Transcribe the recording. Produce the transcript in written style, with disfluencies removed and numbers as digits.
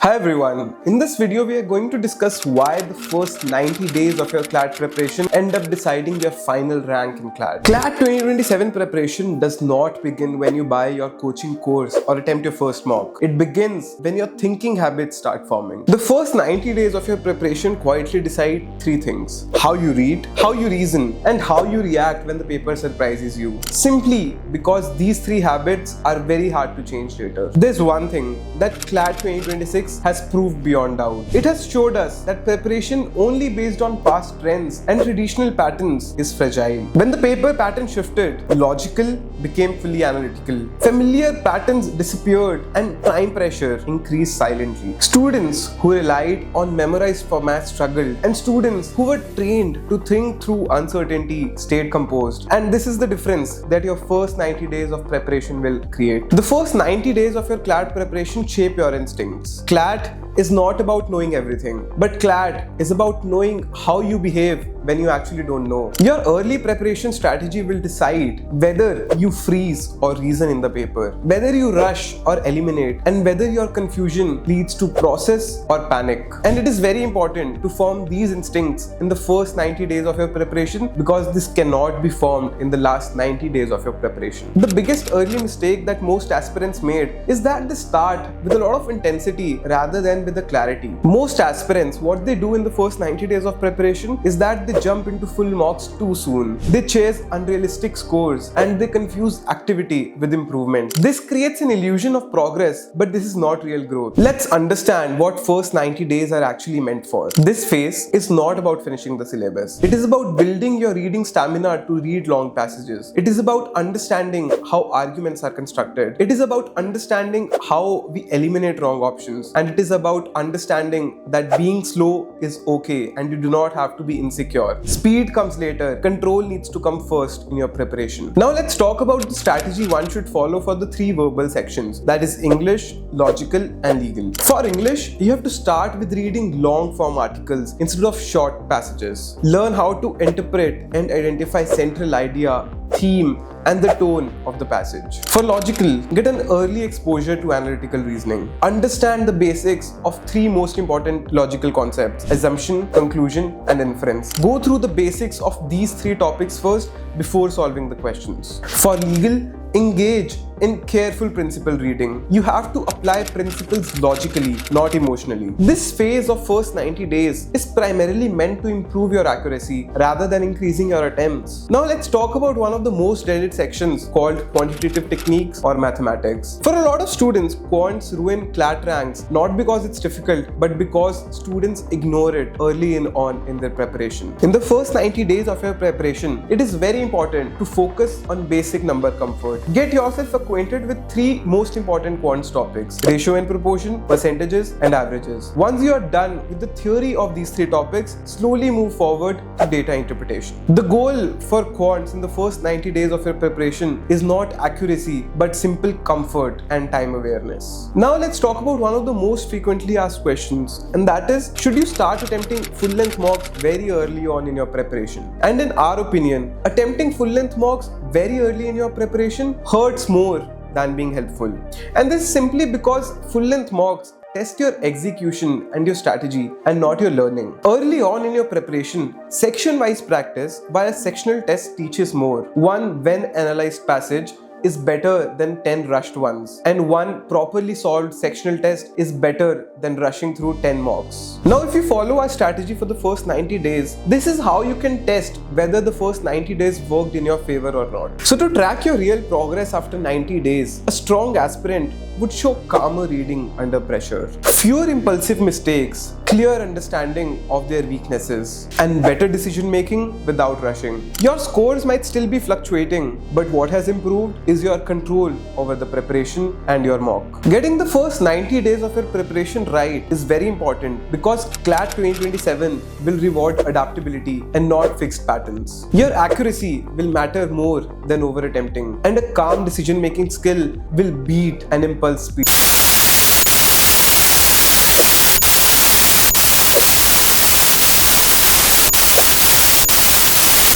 Hi everyone, in this video we are going to discuss why the first 90 days of your CLAT preparation end up deciding your final rank in CLAT. CLAT 2027 preparation does not begin when you buy your coaching course or attempt your first mock. It begins when your thinking habits start forming. The first 90 days of your preparation quietly decide three things: how you read, how you reason, and how you react when the paper surprises you. Simply because these three habits are very hard to change later. There's one thing that CLAT 2026 has proved beyond doubt. It has showed us that preparation only based on past trends and traditional patterns is fragile. When the paper pattern shifted, logical became fully analytical. Familiar patterns disappeared and time pressure increased silently. Students who relied on memorized formats struggled, and students who were trained to think through uncertainty stayed composed. And this is the difference that your first 90 days of preparation will create. The first 90 days of your CLAT preparation shape your instincts. CLAT is not about knowing everything, but CLAT is about knowing how you behave when you actually don't know. Your early preparation strategy will decide whether you freeze or reason in the paper, whether you rush or eliminate, and whether your confusion leads to process or panic. And it is very important to form these instincts in the first 90 days of your preparation, because this cannot be formed in the last 90 days of your preparation. The biggest early mistake that most aspirants made is that they start with a lot of intensity rather than with the clarity. Most aspirants, what they do in the first 90 days of preparation is that they jump into full mocks too soon. They chase unrealistic scores and they confuse activity with improvement. This creates an illusion of progress, but this is not real growth. Let's understand what first 90 days are actually meant for. This phase is not about finishing the syllabus. It is about building your reading stamina to read long passages. It is about understanding how arguments are constructed. It is about understanding how we eliminate wrong options. And it is about understanding that being slow is okay and you do not have to be insecure. Speed comes later. Control needs to come first in your preparation. Now let's talk about the strategy one should follow for the three verbal sections, that is English, logical, and legal. For English, you have to start with reading long form articles instead of short passages. Learn how to interpret and identify central idea, theme, and the tone of the passage. For logical, get an early exposure to analytical reasoning. Understand the basics of three most important logical concepts: assumption, conclusion, and inference. Go through the basics of these three topics first before solving the questions. For legal, engage in careful principle reading. You have to apply principles logically, not emotionally. This phase of first 90 days is primarily meant to improve your accuracy rather than increasing your attempts. Now let's talk about one of the most dreaded sections called quantitative techniques or mathematics. For a lot of students, quants ruin CLAT ranks not because it's difficult, but because students ignore it early on in their preparation. In the first 90 days of your preparation, it is very important to focus on basic number comfort. Get yourself acquainted with three most important quants topics: ratio and proportion, percentages, and averages. Once you are done with the theory of these three topics, slowly move forward to data interpretation. The goal for quants in the first 90 days of your preparation is not accuracy, but simple comfort and time awareness. Now let's talk about one of the most frequently asked questions, and that is, should you start attempting full-length mocks very early on in your preparation? And in our opinion, attempting full-length mocks very early in your preparation hurts more than being helpful. And this is simply because full-length mocks test your execution and your strategy and not your learning. Early on in your preparation, section-wise practice by a sectional test teaches more. One well-analyzed passage is better than 10 rushed ones, and one properly solved sectional test is better than rushing through 10 mocks. Now if you follow our strategy for the first 90 days, this is how you can test whether the first 90 days worked in your favor or not. So to track your real progress after 90 days, a strong aspirant would show calmer reading under pressure, fewer impulsive mistakes, clear understanding of their weaknesses, and better decision making without rushing. Your scores might still be fluctuating, but what has improved is your control over the preparation and your mock. Getting the first 90 days of your preparation right is very important, because CLAT 2027 will reward adaptability and not fixed patterns. Your accuracy will matter more than over attempting, and a calm decision making skill will beat an impulse speed.